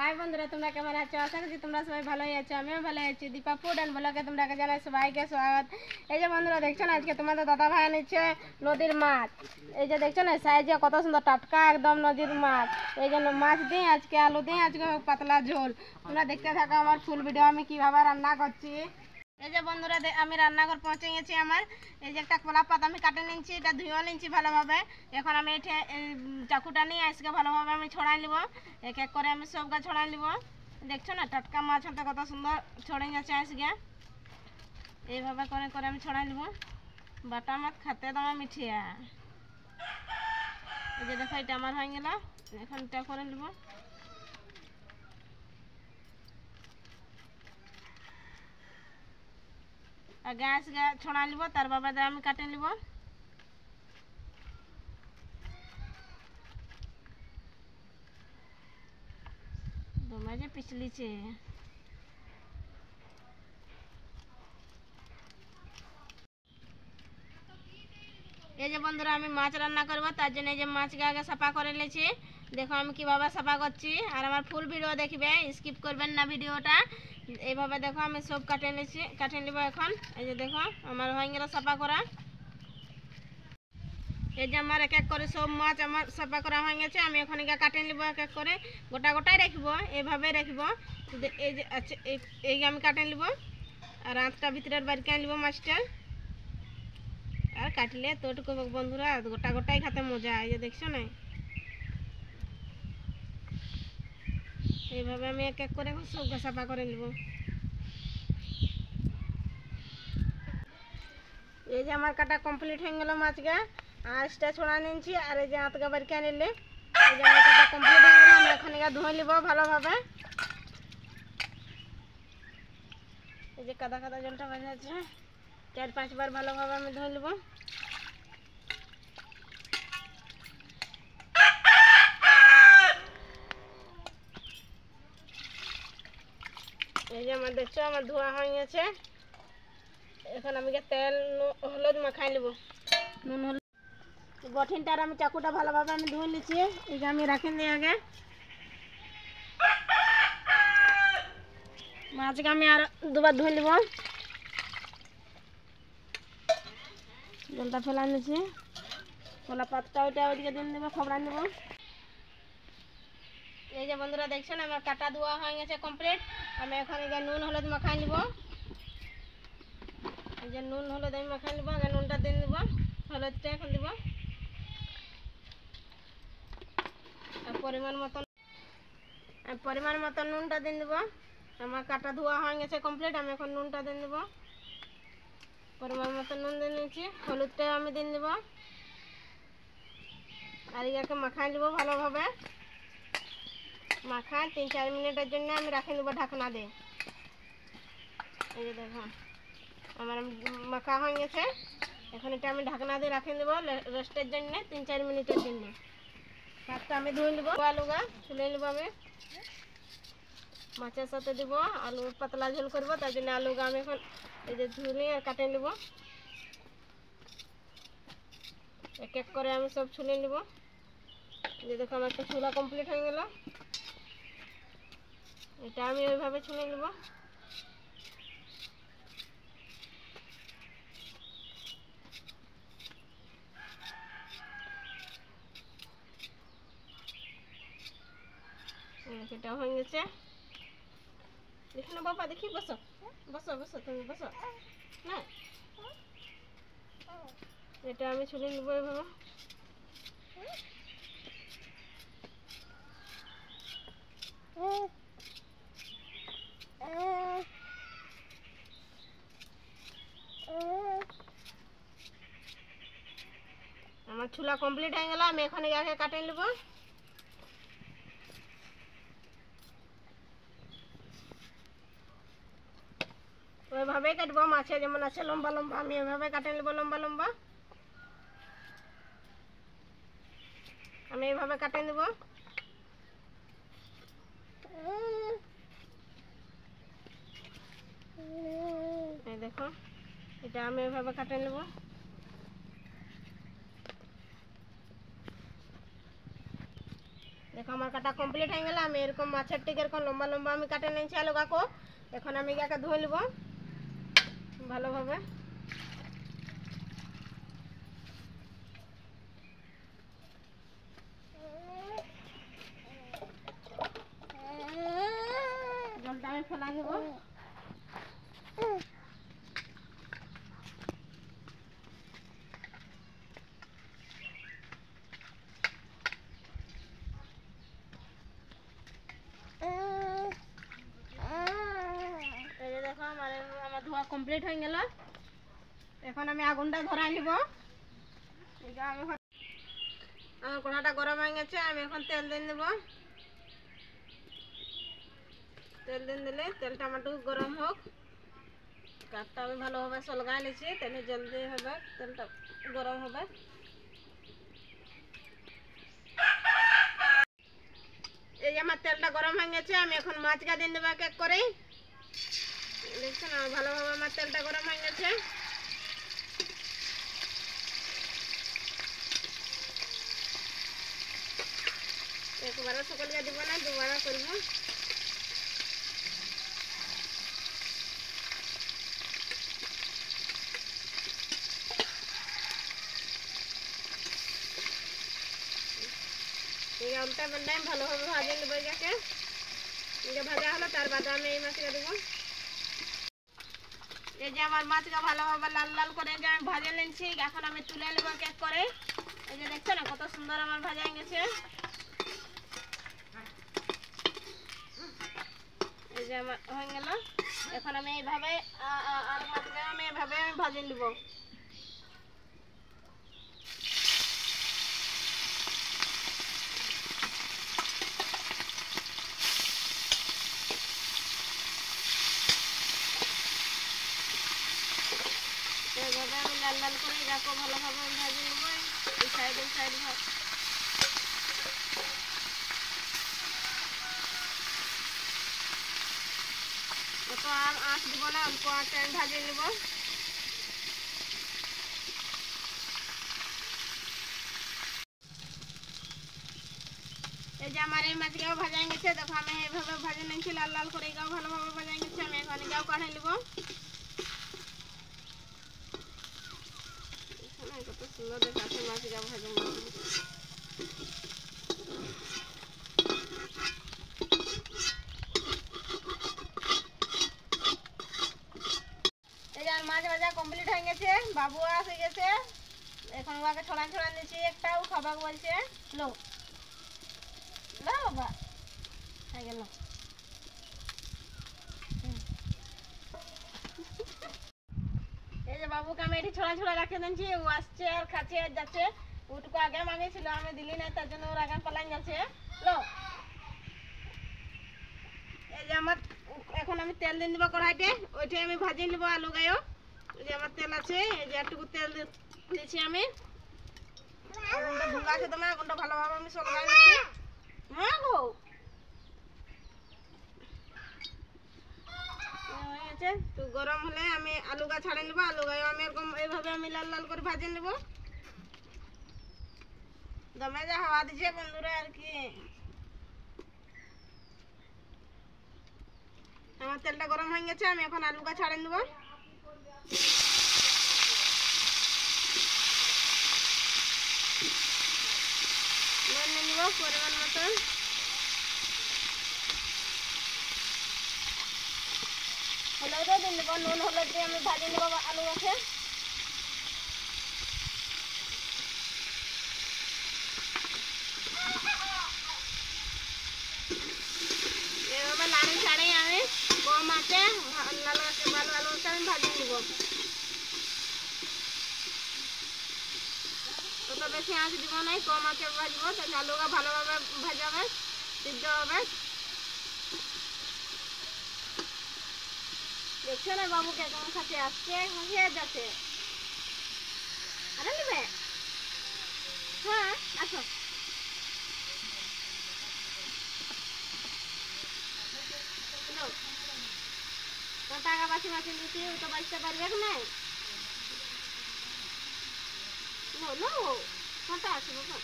High বন্ধুরা, তোমরা কেমন আছো? আশা করছি তোমরা সবাই ভালোই আছো। আমিও ভালো আছি। দীপা ফুড অ্যান্ড ব্লগে তোমরাকে জানাই সবাইকে স্বাগত। এই যে বন্ধুরা দেখছো না, আজকে তোমাদের দাদা ভাই নিচ্ছে নদীর মাছ। এই যে দেখছো না সাইজে কত সুন্দর টাটকা একদম নদীর মাছ। এই জন্য মাছ দিই আজকে, আলু দিই আজকে, পাতলা ঝোল। তোমরা দেখতে থাকো আমার ফুল ভিডিও, আমি কিভাবে রান্না করছি। এই যে বন্ধুরা আমি রান্নাঘর পৌঁছে গেছি। আমার এই যে একটা কলা পাতা আমি কাটে নিচ্ছি, এটা ধুয়েও নিচ্ছি ভালোভাবে। এখন আমি এটা চাকুটা নিয়ে আজকে ভালোভাবে আমি ছড়াই নিব। এক এক করে আমি সব গাছ ছড়াই নিব। দেখছো না টাটকা মাছ হতে কত সুন্দর ছড়াই যাচ্ছে আজকে। এইভাবে করে করে আমি ছড়াই নিব। বাটা মাছ খেতে দমে মিঠিয়া। এই যে দেখো এটা আমার হয়ে গেল। এখন এটা করে নিব। গ্যাস ছড়া নিব, তার বাবাদে আমি কাটে নিব। দমে যে পিছলিছে। এই যে বন্ধুরা আমি মাছ রান্না করবো, তার জন্য এই যে মাছকে আগে সাফা করে নিয়েছি। দেখো আমি কিভাবে সাফা করছি। আর আমার ফুল ভিডিও দেখবে, স্কিপ করবেন না ভিডিওটা। এইভাবে দেখো আমি সব কাটে নিয়েছি, কাটে নিব এখন। এই যে দেখো আমার হয়ে গেল সাফা করা। এই যে আমার এক এক করে সব মাছ আমার সাফা করা হয়ে গেছে। আমি এখন কাটে নিব এক এক করে, গোটা গোটাই রাখবো, এইভাবে রাখবো। এই যে আচ্ছা এই আমি কাটে নিব। আর আঁচটা ভিতরের বাড়িতে নিব মাছটা। আর কাটলে তোটুকু বন্ধুরা গোটা গোটাই খেতে মজা। এই যে দেখছো না, এইভাবে আমি এক এক করে সব সাফা করে নিব। এই যে আমার কাটা কমপ্লিট হয়ে গেল মাছগা। আঁচটা ছড়া নিচ্ছি আর এই যে আঁতগা বাড়িকে নিলে এই যে আমার কাটা কমপ্লিট হয়ে গেল। আমি এখন ধুয়ে নিব ভালোভাবে। এই যে কাদা কাদা জলটা বাজে আছে, 4-5 বার ভালোভাবে আমি ধুয়ে নিব। এই যে আমার দেখছো আমার ধোয়া হয়ে গেছে। এখন আমি তেল হলুদ মাখাই নেব। নুন হলুদ বঠিনটার আমি চাকুটা ভালোভাবে আমি ধুয়ে নিচ্ছি। এই যে আমি রাখি দিই আগে মাছকে আমি আর দুবার ধুয়ে নেব। জলটা ফেলা নিচ্ছি। কলা পাতটা ওইটা ওইদিকে দিয়ে দেবো, খবরা নেব। এই যে বন্ধুরা দেখছেন আমার কাটা ধোয়া হয়ে গেছে কমপ্লিট। আমি এখন এই যে নুন হলুদ মাখাই নেব। এই যে নুন হলুদ আমি মাখাই নেব। আগে নুনটা দিয়ে নেব, হলুদটা এখন দেব। আর পরিমাণ মতন নুনটা দিয়ে দেব। আমার কাটা ধোয়া হয়ে গেছে কমপ্লিট। আমি এখন নুনটা দিয়ে দেব। পরিমাণ মতন নুন দিয়ে নিয়েছি। হলুদটা আমি দিয়ে দেব। আর ইয়াকে মাখাই নেব ভালোভাবে। মাখাই 3-4 মিনিটের জন্য আমি রাখে নেব ঢাকনা দিয়ে। এই যে দেখো আমার মাখা হয়ে গেছে। এখন এটা আমি ঢাকনা দিয়ে রাখে নেব রেস্টের জন্য 3-4 মিনিটের জন্য। ভাতটা আমি ধুয়ে নেব। আলুগা ছুলে নেব আমি, মাছের সাথে দিব। আলু পাতলা ঝোল করব, তার জন্য আলুগা আমি এখন এই যে ধুলে আর কাটে নেব। এক এক করে আমি সব ছুলে নেব। যে দেখো আমার একটা ছুলা কমপ্লিট হয়ে গেল। এটা আমি ওইভাবে ছুলে নেব। এটা হয়ে গেছে। দেখি না বাবা, দেখি, বসো বসো বসো, তুমি বসো না। এটা আমি ছুলে নেব এইভাবে। আমার ছুলা কমপ্লিট হয়ে গেল। আমি এখন আগে কাটে নেব। ওইভাবেই কাটবো, মাছে যেমন আছে লম্বা লম্বা আমি ওইভাবে কাটে নেব লম্বা লম্বা। আমি এইভাবে কাটে নেব। এই দেখো এটা আমি এইভাবে কাটে নেব। দেখো আমার কাটা কাটা কমপ্লিট হয়ে গেল। আমি এরকম মাছের টিক এরকম লম্বা লম্বা আমি কাটে নিয়েছি আলুগাকে। এখন আমি এটাকে ধুয়ে নেব ভালোভাবে। জলটা আমি ফেলা দেব। দেখো আমার ধোয়া কমপ্লিট হয়ে গেল। এখন আমি আগুনটা ধরাই নিব। আমার কড়াটা গরম হয়ে গেছে। আমি এখন তেল দিয়ে দেব। তেল দিলে তেলটা আমার গরম হোক। কাঠটা আমি ভালোভাবে সলগাই নিচ্ছি, তেলে জলদি হবে, তেলটা গরম হবে। এই যে আমার তেলটা গরম হয়ে গেছে। আমি এখন মাছটা দিয়ে দেবো এক এক করে। দেখছেন ভালোভাবে আমার তেলটা গরম হয়ে গেছে। একবারে সকলকে দিব না, দুবারা করব। এই উল্টা পাল্টা ভালোভাবে ভাজে নেব। এটাকে ভাজা হলো, তার বাদে আমি এই মাছটা দেবো। এই যে আমার মাছটা ভালোভাবে লাল লাল করে যে আমি ভাজে নিয়েছি, এখন আমি তুলে নেব এক এক করে। এই যে দেখছো না কত সুন্দর আমার ভাজা হয়ে গেছে। এই যে আমার হয়ে গেল। এখন আমি এইভাবে আর মাছটা আমি এভাবে ভাজে নেব। এইভাবে আমি লাল লাল করে এটাকে ভালোভাবে ভাজে নেব। এই সাইড অত আর আঁচ দিব না, অল্প আঁচে আমি ভাজে নেব। এই যে আমার এই মাছটাও ভাজা গেছে। দেখো আমি এইভাবে ভাজে নিয়েছি লাল লাল করে, এটাও ভালোভাবে ভাজা গেছে। আমি এখন এটাও কাঢ়ে নেব। কত সুন্দর দেখাচ্ছে মাছটা ভাজা। এই যে আর মাছ ভাজা কমপ্লিট হয়ে গেছে। বাবু আসে গেছে। এখন ওকে ছড়ান দিচ্ছি। একটাও খাবার বলছে লো লো বাবা হয়ে গেল। এই যে বাবুকে আমি এটি ছড়া রাখে দিচ্ছি। ও আসছে আর খাচ্ছে আর যাচ্ছে। ওটুকু আগে মাগিয়েছিল, আমি দিলি না, তার জন্য ওর আগে পালান যাচ্ছে। লো এই যে আমার এখন আমি তেল দিয়ে দেবো কড়াইতে। ওইটাই আমি ভাজিয়ে নেবো আলু গায়ও। এই যে আমার তেল আছে। এই যে একটুকু তেল দিয়েছি আমি। আগুনটা ভুঙ্গা আছে তোমার, আগুনটা ভালোভাবে আমি সলগাই নিচ্ছি। হ্যাঁ গো হয়ে গেছে। তো গরম হলে আমি আলু গা ছাড়ে নেবো। আলু গায়ও আমি এরকম এইভাবে আমি লাল লাল করে ভাজে নেবো। দমে যা হাওয়া দিচ্ছে বন্ধুরা আর কি। আমার তেলটা গরম হয়ে গেছে। আমি এখন আলুটা ছাড়ে নেবো। নুন নিয়ে নেবো পরিমাণ মতো। হলুদও দিয়ে নেবো। নুন হলুদ দিয়ে আমি ভাজে নেবো আলু আছে। এভাবে নাড়ি ছাড়ে আমি কম আছে ভালো আলুটা আমি ভাজে নেবো। অত বেশি আঁচ দিব নাই, কম আঁচে ভাজবো, তাহলে আলুটা ভালোভাবে ভাজাবে, সিদ্ধ হবে। দেখছো না বাবুকে কেমন খাচ্ছে, আসছে খেয়ে যাচ্ছে। আরে নেবে হ্যাঁ আসো। টাকা বাছি মাছি দিচ্ছি, ও তো বাঁচতে পারবে না। নো নো কটা আছে বাবা।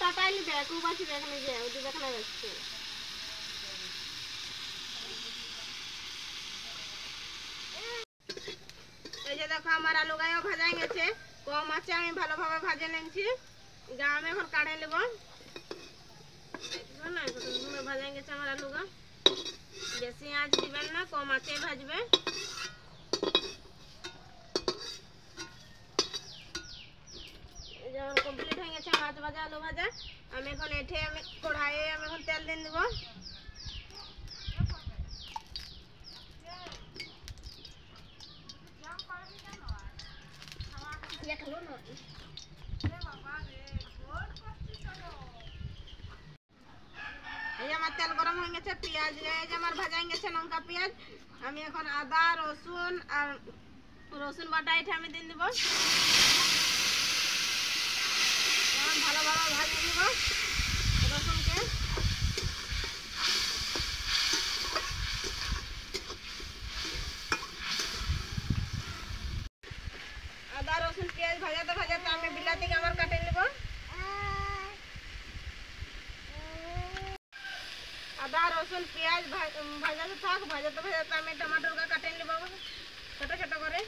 কাটাই নিবে খুব বাঁচবে এখানে যে ওই দিকে এখানে যাচ্ছে। এই যে দেখো আমার আলু গায়েও ভাজা হয়ে গেছে, কম আছে আমি ভালোভাবে ভাজে নিয়েছি। গা আমি এখন কাটে নেব না, ভাজা হয়ে গেছে আমার আলু গা। বেশি আঁচ দিবেন না, কম আঁচে ভাজবে। যেমন কমপ্লিট হয়ে গেছে মাছ ভাজা আলু ভাজা। আমি এখন এঠে আমি কড়াইয়ে আমি এখন তেল দিয়ে দেবো। এই আমার তেল গরম হয়ে গেছে, পেঁয়াজ এই যে আমার ভাজা হয়ে গেছে লঙ্কা পেঁয়াজ। আমি এখন আদা রসুন আর রসুন বাটা এটা আমি দিয়ে দেবো। ভালোভাবে ভাজিয়ে নেব রসুনকে। আদা রসুন পেঁয়াজ ভাজাতে ভাজাতে আমি বিলাতিকে আমার কাটে নেব। আদা রসুন পেঁয়াজ ভাজাতে থাক, ভাজাতে ভাজাতে আমি টমাটোরকে কাটে নেব ছোট ছোট করে।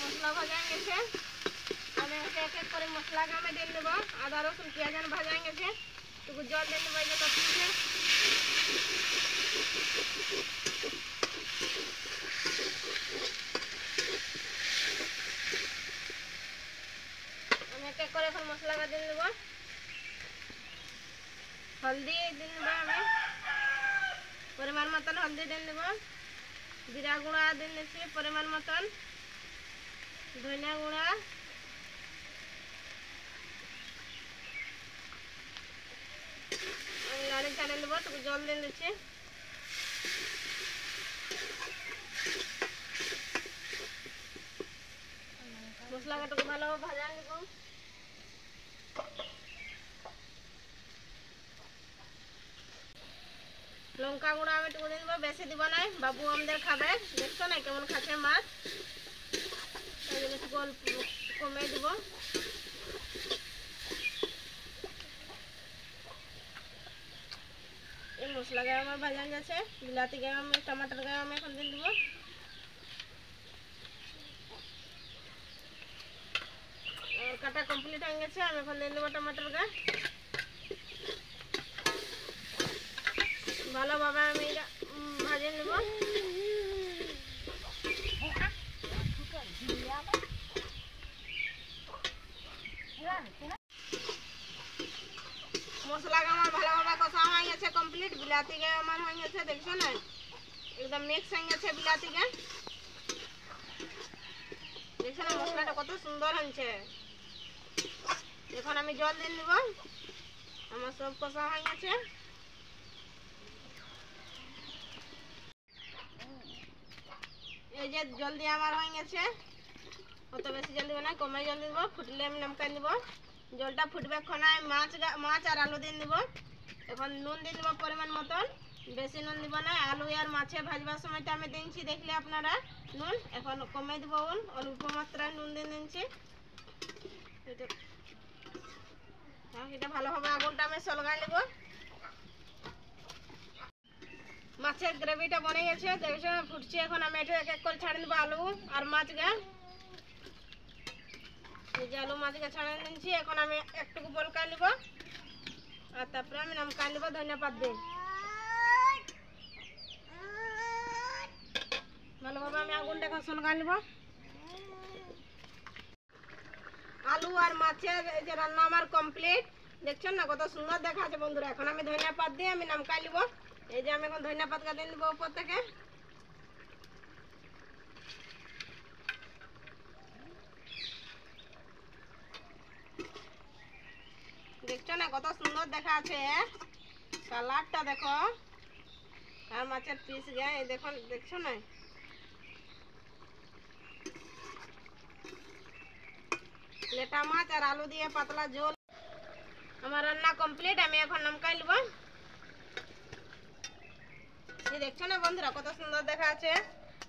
মশলা ভাজা গেছে, আমি এক এক করে মশলাকে আমি দিয়ে নেবো। আদা রসুন পেঁয়াজ ভাজা গেছে, একটু জল দিয়ে নেবো। এই যে তরকারিতে আমি এক এক করে এখন মশলাটা দিয়ে নেবো। হলদি দিয়ে নেবো, আমি পরিমাণ মতন হলদি দিয়ে নেবো। জিরা গুঁড়া দিয়ে নিচ্ছি পরিমাণ মতন, ধনিয়া গুঁড়া, আমি নাড়ি চাড়ে নেবো। একটু জল দিয়ে দিচ্ছি। মশলাটাকে ভালোভাবে ভাজা নেব। লঙ্কা গুঁড়া আমি একটু দিয়ে দেবো, বেশি দিব না, বাবু আমাদের খাবে। দেখছো না কেমন খাচ্ছে মাছ, এই জন্য একটু কমে দিব। এই মশলা গায়ে আমার ভাজা গেছে, বিলাতি গায়ে আমি টমাটোর গায়ে আমি এখন দিয়ে দেবো। কাটা কমপ্লিট হয়ে গেছে, আমি এখন দিয়ে দেবো টমাটোর গায়ে। ভালোভাবে আমি এটা ভাজে নেব। মশলা আমার ভালোভাবে কষা হয়ে গেছে কমপ্লিট। বিলাতি গায়ে আমার হয়ে গেছে, দেখছো না একদম মিক্স হয়ে গেছে বিলাতি গায়ে। দেখছো না মশলাটা কত সুন্দর হয়েছে। এখন আমি জল দিয়ে নেব, আমার সব কষা হয়ে গেছে। এই যে জল দিয়ে আমার হয়ে গেছে, অত বেশি জল দিব না, কমে জল দিব। ফুটলে আমি নামকাই দিব। জলটা ফুটবে এখন আমি মাছ আর আলু দিয়ে দিব। এখন নুন দিয়ে দিব পরিমাণ মতন, বেশি নুন দিব না। আলু আর মাছে ভাজবার সময়টা আমি দিচ্ছি, দেখলে আপনারা নুন। এখন কমে দিব অল্প মাত্রায় নুন দিয়ে দিচ্ছি। এটা ভালোভাবে আগুনটা আমি সলগাই নেব। মাছের গ্রেভিটা বনে গেছে, দেখছো ফুটছে। এখন আমি এটা এক এক করে ছাড়ে নেবো আলু আর মাছকে। এই যে আলু মাছকে ছাড়ে নিচ্ছি। এখন আমি একটুকু বলকাই নেব, আর তারপরে আমি নামকাই নেব ধনিয়া পাত দিয়ে। ভালোভাবে আমি আগুনটা এখন সলগাই নেব। আলু আর মাছের এই যে রান্না আমার কমপ্লিট। দেখছেন না কত সুন্দর দেখাচ্ছে বন্ধুরা। এখন আমি ধনিয়া পাত দিয়ে আমি নামকাই নেব। এই যে আমি এখন ধনিয়া পাত দিয়ে নেব উপর থেকে। দেখছো না কত সুন্দর দেখাচ্ছে, কালারটা দেখো। আর মাছের পিস গায়ে এই দেখুন, দেখছো না? লেটা মাছ আর আলু দিয়ে পাতলা ঝোল। আমার রান্না কমপ্লিট, আমি এখন নামকাই নেব। এই দেখছো না বন্ধুরা কত সুন্দর দেখা আছে।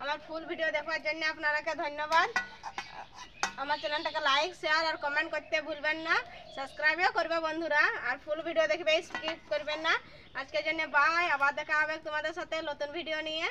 আমার ফুল ভিডিও দেখার জন্য আপনারাকে ধন্যবাদ। আমার চ্যানেলটাকে লাইক শেয়ার আর কমেন্ট করতে ভুলবেন না, সাবস্ক্রাইবও করবে বন্ধুরা। আর ফুল ভিডিও দেখবে, স্কিপ করবেন না। আজকের জন্য বাই, আবার দেখা হবে তোমাদের সাথে নতুন ভিডিও নিয়ে।